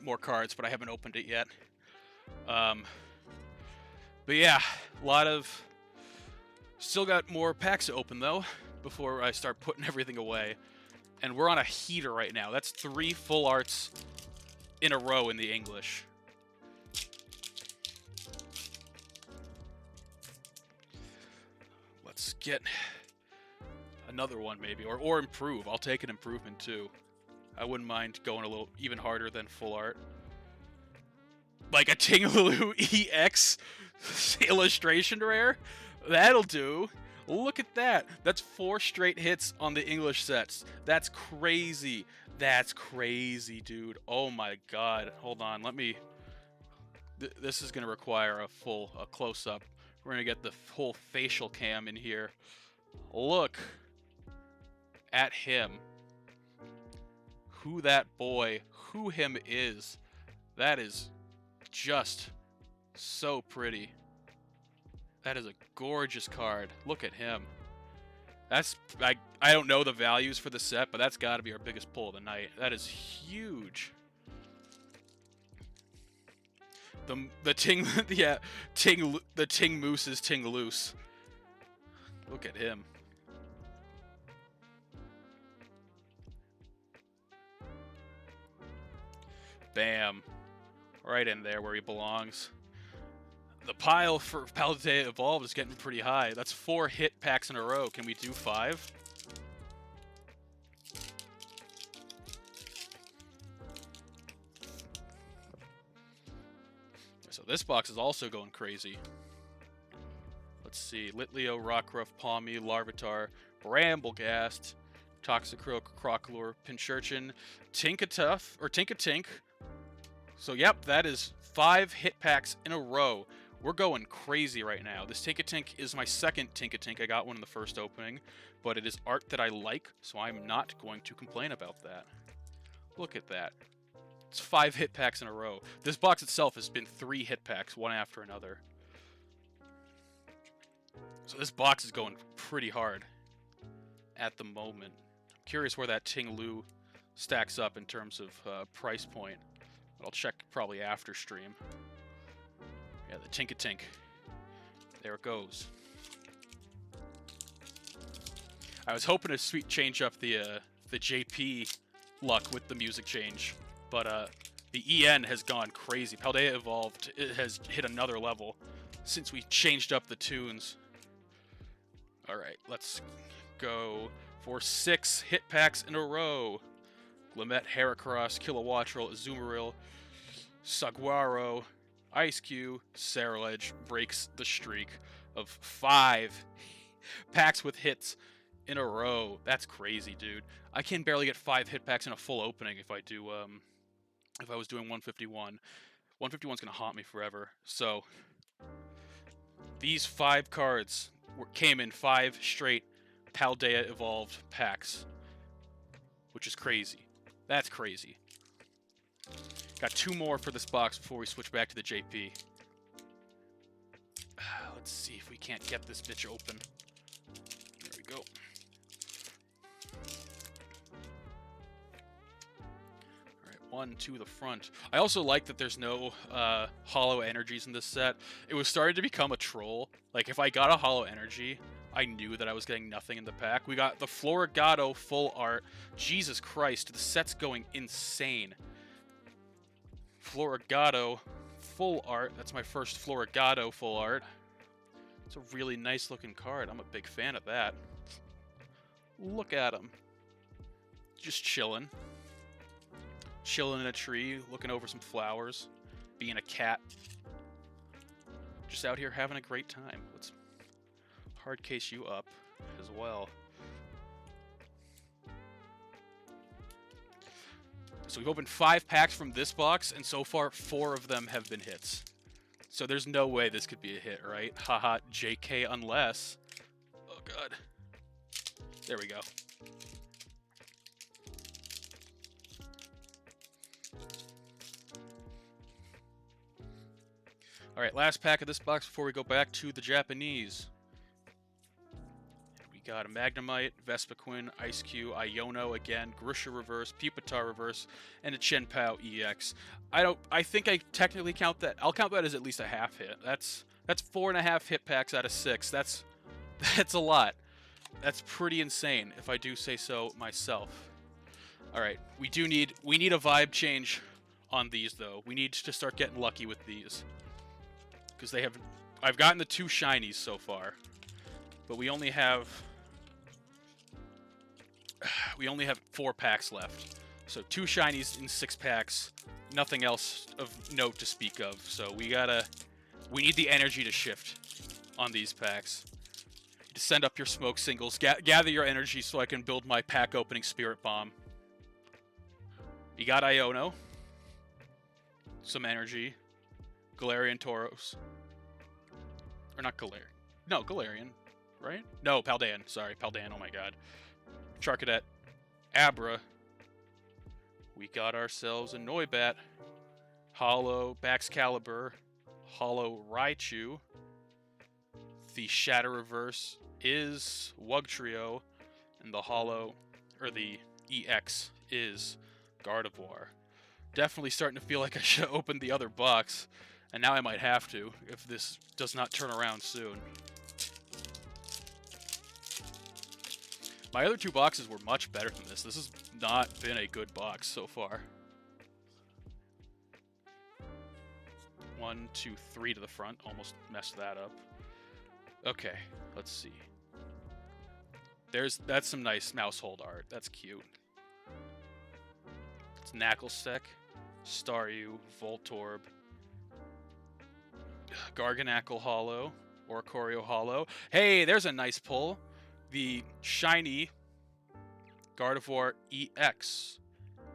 more cards, but I haven't opened it yet. But yeah, a lot of... Still got more packs to open, though, before I start putting everything away. And we're on a heater right now. That's 3 full arts in a row in the English. Let's get another one, maybe. Or improve. I'll take an improvement, too. I wouldn't mind going a little even harder than full art. Like a Tingaloo EX illustration rare? That'll do. Look at that. That's 4 straight hits on the English sets. That's crazy. That's crazy, dude. Oh my god. Hold on. Let me... This is going to require a close-up. We're going to get the whole facial cam in here. Look at him. Who that boy, who him is. That is just so pretty. That is a gorgeous card. Look at him. That's... I don't know the values for the set, but that's got to be our biggest pull of the night. That is huge. The Ting... Yeah, the Ting Moose is Ting Loose. Look at him. Bam. Right in there where he belongs. The pile for Paldea Evolved is getting pretty high. That's 4 hit packs in a row. Can we do 5? So this box is also going crazy. Let's see. Litleo, Rockruff, Palmy, Larvitar, Bramblegast, Toxicroak, Crocalure, Pincurchin, Tinkatuff, or Tinkatink. So yep, that is 5 hit packs in a row. We're going crazy right now. This Tinkatink is my second Tinkatink. I got one in the first opening, but it is art that I like, so I'm not going to complain about that. Look at that. It's 5 hit packs in a row. This box itself has been 3 hit packs, one after another. So this box is going pretty hard at the moment. I'm curious where that Ting Lu stacks up in terms of price point. But I'll check probably after stream. Yeah, the Tinkatink. There it goes. I was hoping to change up the JP luck with the music change, but the EN has gone crazy. Paldea Evolved, it has hit another level since we changed up the tunes. Alright, let's go for 6 hit packs in a row. Glimmet, Heracross, Kilowattrel, Azumarill, Saguaro, Ice-Q, Ceruledge breaks the streak of 5 packs with hits in a row. That's crazy, dude. I can barely get 5 hit packs in a full opening if I do, if I was doing 151. 151's gonna haunt me forever. So, these 5 cards came in 5 straight Paldea Evolved packs, which is crazy. That's crazy. Got 2 more for this box before we switch back to the JP. Let's see if we can't get this bitch open. There we go. One to the front. I also like that there's no hollow energies in this set. It was starting to become a troll. Like, if I got a hollow energy, I knew that I was getting nothing in the pack. We got the Florigado full art. Jesus Christ, the set's going insane. Florigado full art. That's my first Florigado full art. It's a really nice looking card. I'm a big fan of that. Look at him. Just chilling. Chilling in a tree, looking over some flowers, being a cat. Just out here having a great time. Let's hard case you up as well. So we've opened 5 packs from this box, and so far 4 of them have been hits. So there's no way this could be a hit, right? Haha, JK unless... Oh god. There we go. Alright, last pack of this box before we go back to the Japanese. We got a Magnemite, Vespiquen, Ice-Q, Iono again, Grisha reverse, Pupitar reverse, and a Chenpao EX. I think I technically count that. I'll count that as at least a half hit. That's 4.5 hit packs out of 6. That's a lot. That's pretty insane, if I do say so myself. Alright, we need a vibe change on these though. We need to start getting lucky with these. Because I've gotten the 2 shinies so far, but we only have 4 packs left. So 2 shinies in 6 packs, nothing else of note to speak of. So we need the energy to shift on these packs. To send up your smoke singles, gather your energy so I can build my pack opening Spirit Bomb. You got Iono, some energy. Galarian Tauros. Or not Galarian. No, Galarian. Right? No, Paldean. Sorry, Paldean. Oh my god. Charcadet. Abra. We got ourselves a Noibat. Hollow Baxcalibur. Hollow Raichu. The Shatter Reverse is Wugtrio. And the Hollow, or the EX, is Gardevoir. Definitely starting to feel like I should have opened the other box. And now I might have to, if this does not turn around soon. My other 2 boxes were much better than this. This has not been a good box so far. 1, 2, 3 to the front. Almost messed that up. Okay, let's see. That's some nice Mousehold art. That's cute. It's Knacklesec, Staryu, Voltorb, Garganacl Hollow, Oricorio Hollow. Hey, there's a nice pull. The shiny Gardevoir EX.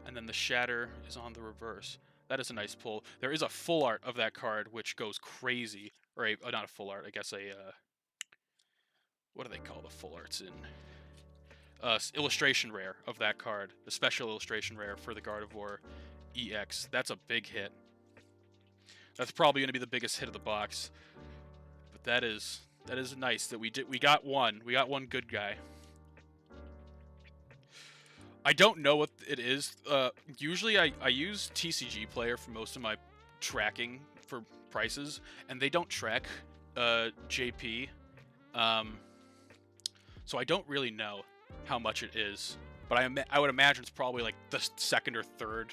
And then the Shatter is on the reverse. That is a nice pull. There is a full art of that card, which goes crazy. Or not a full art, I guess what do they call the full arts in? Illustration rare of that card. The special illustration rare for the Gardevoir EX. That's a big hit. That's probably going to be the biggest hit of the box. But that is nice that we got one. We got one good guy. I don't know what it is. Usually I use TCG Player for most of my tracking for prices, and they don't track JP. So I don't really know how much it is. But I would imagine it's probably like the second or third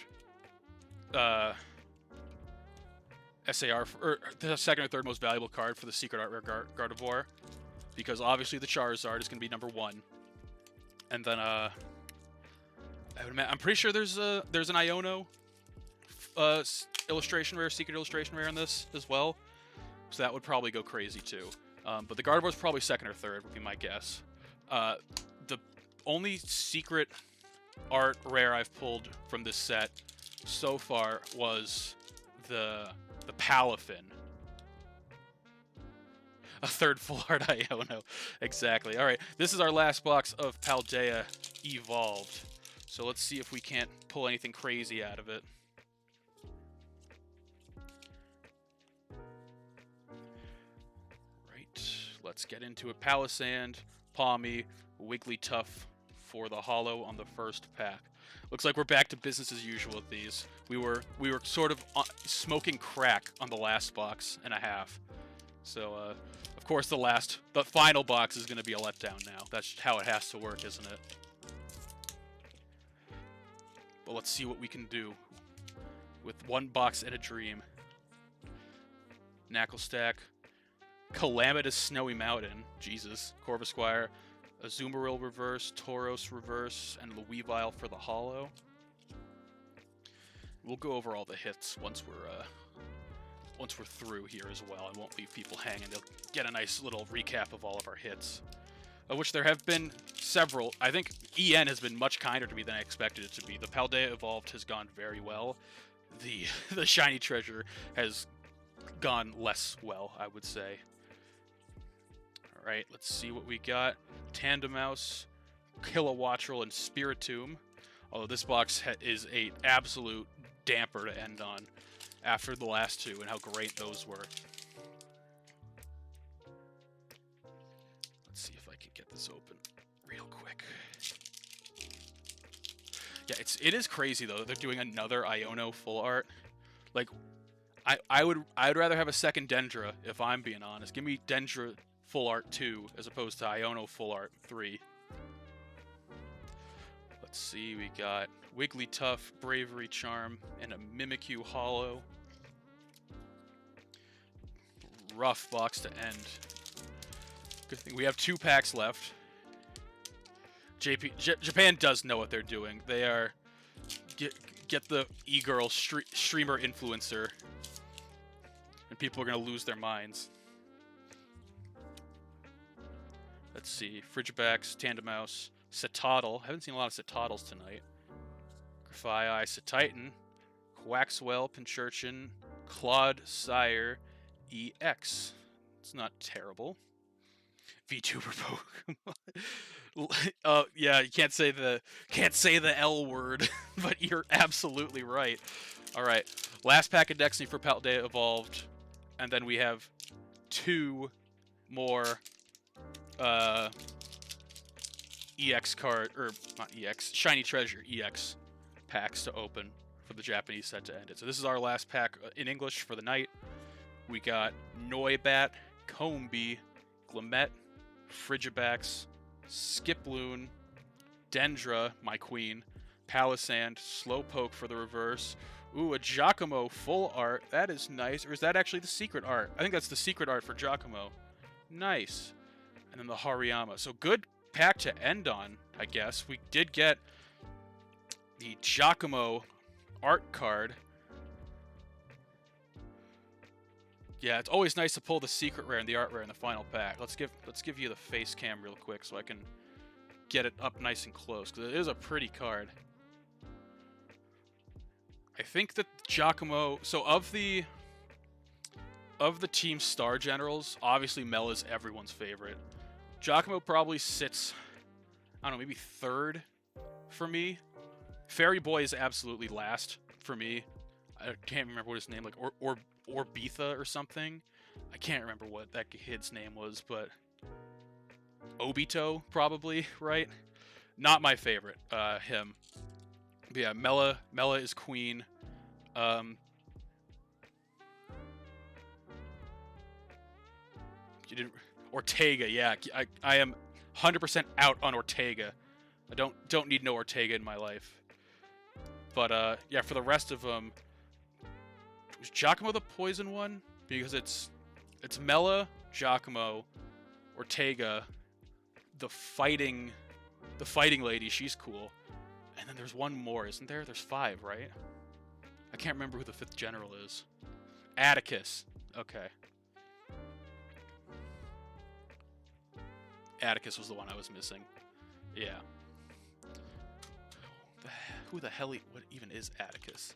SAR, or the second or third most valuable card for the Secret Art Rare Gardevoir, because obviously the Charizard is going to be number 1, and then I'm pretty sure there's an Iono illustration rare, Secret illustration rare in this as well, so that would probably go crazy too. But the Gardevoir is probably second or third would be my guess. The only Secret Art rare I've pulled from this set so far was the Palafin. A third full art Iono. Exactly. Alright, this is our last box of Paldea Evolved. So let's see if we can't pull anything crazy out of it. Right let's get into it. Palisand, Palmy, Wigglytuff for the holo on the first pack. Looks like we're back to business as usual with these. We were sort of smoking crack on the last box and a half. So of course the final box is going to be a letdown now. That's how it has to work, isn't it? But let's see what we can do with one box and a dream. Knucklestack, Calamitous Snowy Mountain, Jesus, Corvisquire, Azumarill reverse, Tauros reverse, and Weavile for the holo. We'll go over all the hits once we're through here as well. I won't leave people hanging. They'll get a nice little recap of all of our hits, of which there have been several. I think EN has been much kinder to me than I expected it to be. The Paldea Evolved has gone very well. The Shiny Treasure has gone less well, I would say. Alright, let's see what we got. Tandemaus, Kilowattrel, and Spiritomb. Although this box is a absolute damper to end on after the last two and how great those were. Let's see if I can get this open real quick. Yeah, it is crazy though that they're doing another Iono full art. Like, I'd rather have a second Dendra if I'm being honest. Give me Dendra full art 2 as opposed to Iono full art 3. Let's see, we got Wigglytuff, Bravery Charm, and a Mimikyu holo. Rough box to end. Good thing we have 2 packs left. Japan does know what they're doing. They are get the e-girl streamer influencer, and people are gonna lose their minds. Let's see, Frigibax, Tandemaus, Citadel. Haven't seen a lot of Citadels tonight. Grafaiai, Cetitan, Quaxwell, Pincurchin, Claude, Sire, EX. It's not terrible. VTuber Pokemon. Yeah, you can't say the L word, but you're absolutely right. All right, last pack of Dexy for Paldea Evolved, and then we have 2 more EX card, or not EX, Shiny Treasure EX packs to open for the Japanese set to end it. So this is our last pack in English for the night. We got Noibat, Combee, Glamet, Frigibax, Skiploon, Dendra, my queen, Palisand, Slowpoke for the reverse. Ooh, a Giacomo full art. That is nice. Or is that actually the secret art? I think that's the secret art for Giacomo. Nice. And then the Hariyama. So good pack to end on, I guess. We did get the Giacomo art card. Yeah, it's always nice to pull the secret rare and the art rare in the final pack. Let's give you the face cam real quick so I can get it up nice and close, because it is a pretty card. I think that Giacomo, so of the Team Star Generals, obviously Mel is everyone's favorite. Giacomo probably sits, I don't know, maybe 3rd for me. Fairy Boy is absolutely last for me. I can't remember what his name, like Orbitha or something. I can't remember what that kid's name was, but Obito probably, right? Not my favorite, him. But yeah, Mela is queen. Ortega, yeah. I am 100% out on Ortega. I don't need no Ortega in my life. But yeah, for the rest of them, was Giacomo the poison one? Because it's Mela, Giacomo, Ortega, the fighting lady. She's cool. And then there's one more, isn't there? There's 5, right? I can't remember who the 5th general is. Atticus. Okay. Atticus was the one I was missing. Yeah. Who the hell? What even is Atticus?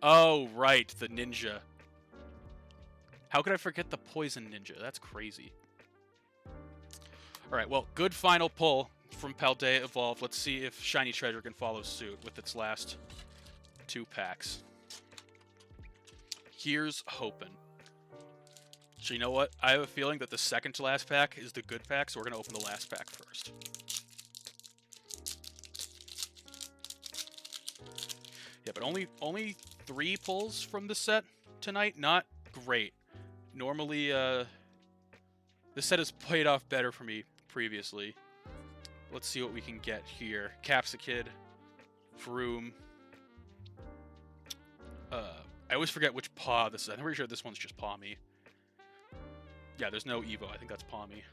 Oh, right, the ninja. How could I forget the poison ninja? That's crazy. Alright, well, good final pull from Paldea Evolved. Let's see if Shiny Treasure can follow suit with its last 2 packs. Here's hoping. So you know what? I have a feeling that the second to last pack is the good pack, so we're gonna open the last pack first. Yeah, but only 3 pulls from the set tonight. Not great. Normally, this set has played off better for me previously. Let's see what we can get here. Capsicid, Vroom. I always forget which paw this is. I'm pretty sure this one's just Paw Me. Yeah, there's no Evo. I think that's Paw Me.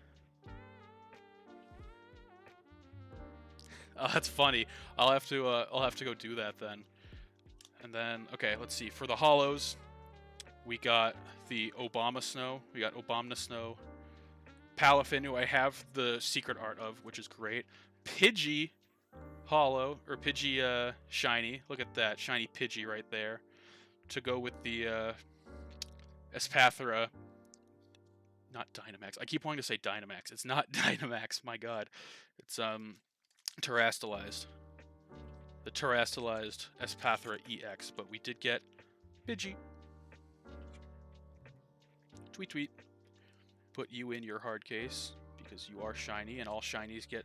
Oh, that's funny. I'll have to go do that then. And then, okay, let's see. For the hollows, we got the Obama Snow. We got Obama Snow. Palafin, who I have the secret art of, which is great. Pidgey Hollow, or Pidgey Shiny. Look at that. Shiny Pidgey right there. To go with the Espathra. Not Dynamax. I keep wanting to say Dynamax. It's not Dynamax, my god. It's Terrastalized. The Terrastalized Espathra EX, but we did get Pidgey. Tweet tweet. Put you in your hard case because you are shiny, and all shinies get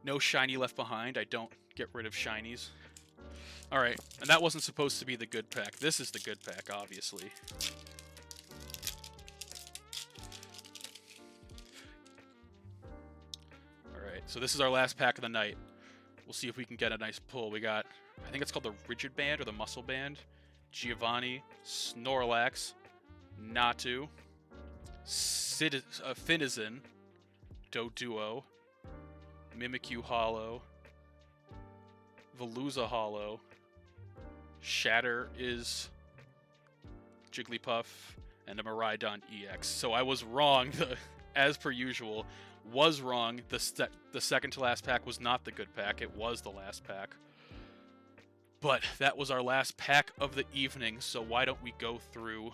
no shiny left behind. I don't get rid of shinies. Alright, and that wasn't supposed to be the good pack. This is the good pack, obviously. Alright, so this is our last pack of the night. We'll see if we can get a nice pull. We got, I think it's called the Rigid Band or the Muscle Band. Giovanni, Snorlax, Natu, Finizen, Doduo, Mimikyu Hollow, Veluza Hollow, Shatter is Jigglypuff, and a Miraidon EX. So I was wrong, as per usual. Was wrong. The second to last pack was not the good pack. It was the last pack. But that was our last pack of the evening, so why don't we go through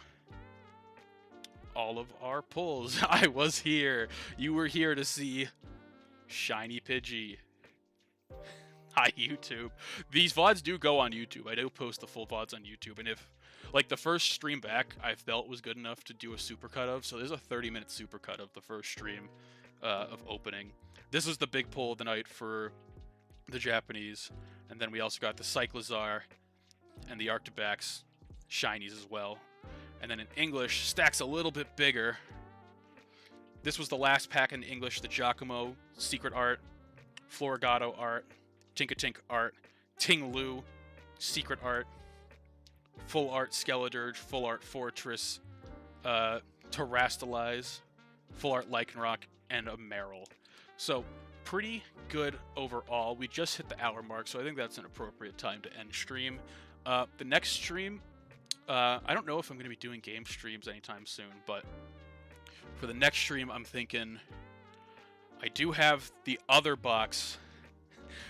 all of our pulls. I was here. You were here to see Shiny Pidgey. Hi, YouTube. These VODs do go on YouTube. I do post the full VODs on YouTube, and if, like, the first stream back I felt was good enough to do a supercut of, so there's a 30-minute supercut of the first stream of opening. This is the big pull of the night for the Japanese, and then we also got the Cyclizar and the Arctibax shinies as well. And then in English, stacks a little bit bigger. This was the last pack in English, the Giacomo secret art, Florigato art, Tinkatink art, Ting-Lu secret art, full art Skeledirge, full art Fortress, Terrastalize, full art Lycanroc, and a Marill. So pretty good overall. We just hit the hour mark, so I think that's an appropriate time to end stream. The next stream, I don't know if I'm going to be doing game streams anytime soon, but for the next stream, I'm thinking I do have the other box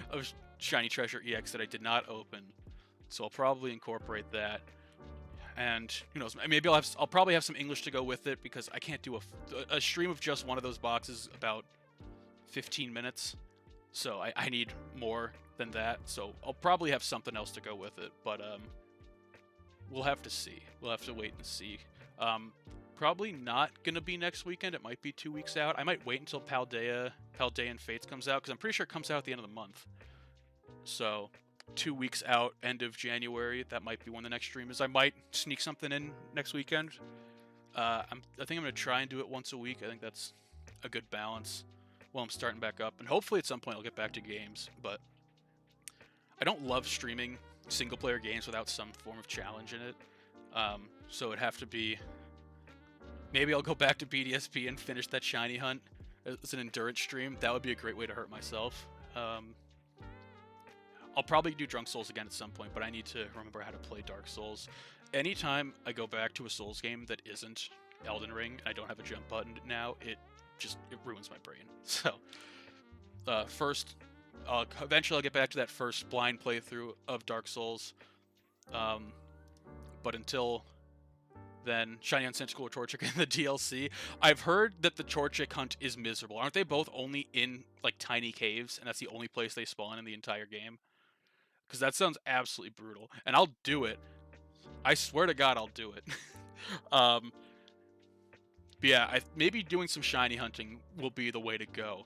of Shiny Treasure EX that I did not open, so I'll probably incorporate that. And who knows, maybe I'll probably have some English to go with it, because I can't do a stream of just one of those boxes about 15 minutes, so I need more than that. So I'll probably have something else to go with it, but we'll have to see. We'll have to wait and see. Probably not gonna be next weekend. It might be 2 weeks out. I might wait until Paldea and Fates comes out, because I'm pretty sure it comes out at the end of the month. So 2 weeks out, end of January, that might be when the next stream is. I might sneak something in next weekend. I think I'm gonna try and do it once a week. I think that's a good balance while I'm starting back up, and hopefully at some point I'll get back to games. But I don't love streaming single player games without some form of challenge in it. So it'd have to be, maybe I'll go back to BDSP and finish that shiny hunt as an endurance stream. That would be a great way to hurt myself. I'll probably do Drunk Souls again at some point, but I need to remember how to play Dark Souls. Anytime I go back to a Souls game that isn't Elden Ring, and I don't have a jump button now, it ruins my brain. So, first, eventually I'll get back to that first blind playthrough of Dark Souls. But until then, Shiny Unsensical Torchic in the DLC. I've heard that the Torchic hunt is miserable. Aren't they both only in, like, tiny caves, and that's the only place they spawn in the entire game? Because that sounds absolutely brutal. And I'll do it. I swear to God I'll do it. um, but yeah, maybe doing some shiny hunting will be the way to go.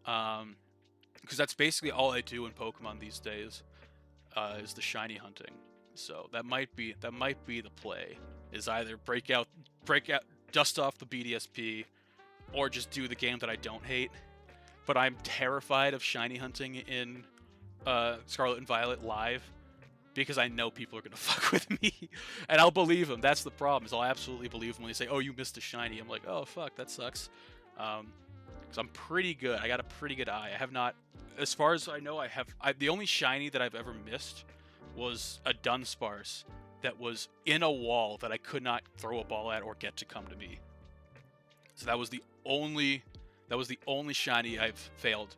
Because that's basically all I do in Pokemon these days, is the shiny hunting. So that might be the play. Is either break out, dust off the BDSP, or just do the game that I don't hate. But I'm terrified of shiny hunting in Scarlet and Violet live because I know people are gonna fuck with me, and I'll believe them. That's the problem. Is I'll absolutely believe them when they say, "Oh, you missed a shiny." I'm like, "Oh fuck, that sucks." Because I'm pretty good. I got a pretty good eye. I have not, as far as I know, the only shiny that I've ever missed was a Dunsparce that was in a wall that I could not throw a ball at or get to come to me. So that was the only shiny I've failed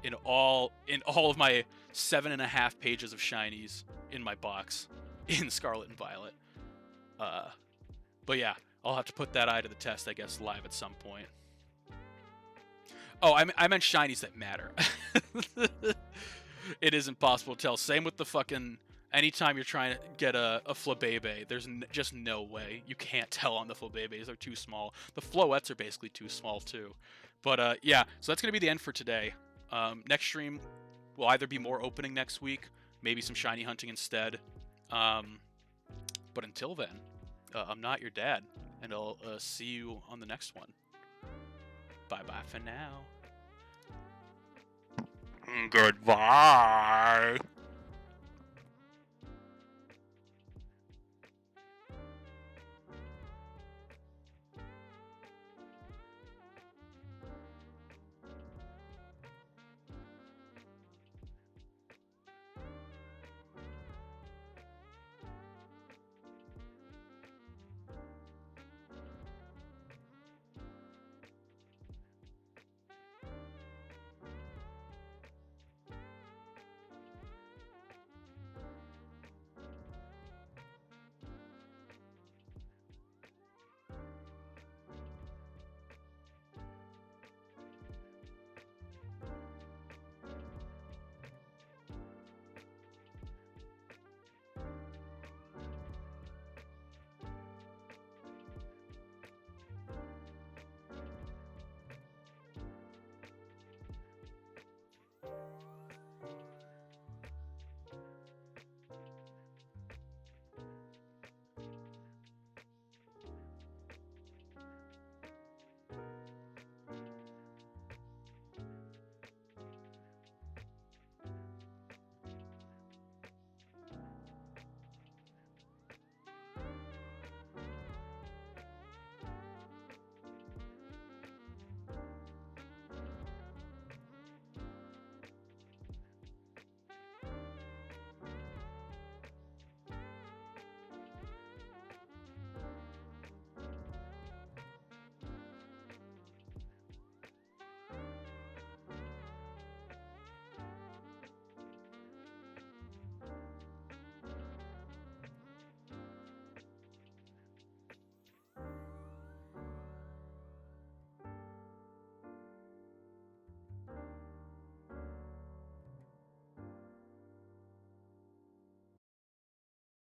in all of my 7.5 pages of shinies in my box in Scarlet and Violet. But yeah, I'll have to put that eye to the test, I guess, live at some point. Oh, I meant shinies that matter. It is impossible to tell. Same with the fucking... Anytime you're trying to get a Flabébé, there's just no way. You can't tell on the Flabébés. They're too small. The Floettes are basically too small, too. But, yeah, so that's going to be the end for today. Next stream will either be more opening next week, maybe some shiny hunting instead. But until then, I'm not your dad, and I'll see you on the next one. Bye-bye for now. Goodbye.